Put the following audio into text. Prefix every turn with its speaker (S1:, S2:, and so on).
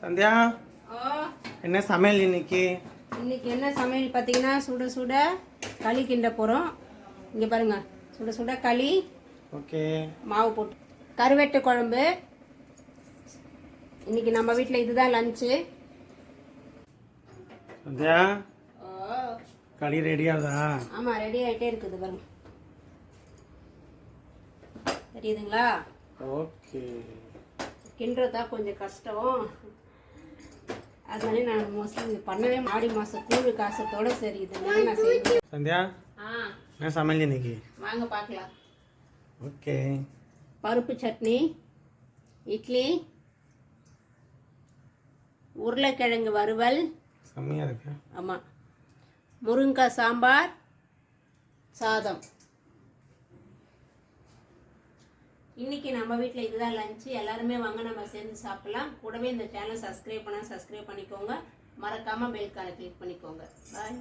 S1: சந்தியா, என்ன சமையல் இன்னைக்கு?
S2: இன்னைக்கு என்ன சமையல் பார்த்தீங்கன்னா, சுட சுட களி கிண்ட போகிறோம். இங்கே பாருங்க, சுட சுட களி.
S1: ஓகே.
S2: மாவு போட்டு கருவேட்டு குழம்பு. இன்னைக்கு நம்ம வீட்டில் இதுதான் லஞ்சு.
S1: சந்தியா, களி ரெடியாகுதா?
S2: ஆமாம், ரெடி ஆகிட்டே இருக்குது பாருங்க. தெரியுதுங்களா?
S1: ஓகே.
S2: கிண்டுறதா கொஞ்சம் கஷ்டம். அதனால நான் மோஸ்ட்லி பண்ணவே ஆடி மாதம் கூழ் காசத்தோட சரி இதனால நான் செய்வேன்.
S1: சந்தியா, என்ன சமையல் இன்னைக்கு?
S2: வாங்க பார்க்கலாம்.
S1: ஓகே.
S2: பருப்பு சட்னி, இட்லி, உருளைக்கிழங்கு வறுவல்.
S1: செம்மையா இருக்கு.
S2: ஆமாம், முருங்கைக்காய் சாம்பார், சாதம். இன்றைக்கி நம்ம வீட்டில் இதுதான் லஞ்சு. எல்லாருமே வாங்க நம்ம சேர்ந்து சாப்பிட்லாம். கூடவே இந்த சேனல் சப்ஸ்கிரைப் பண்ணிக்கோங்க. மறக்காமல் பெல் காலை கிளிக் பண்ணிக்கோங்க. பாய்.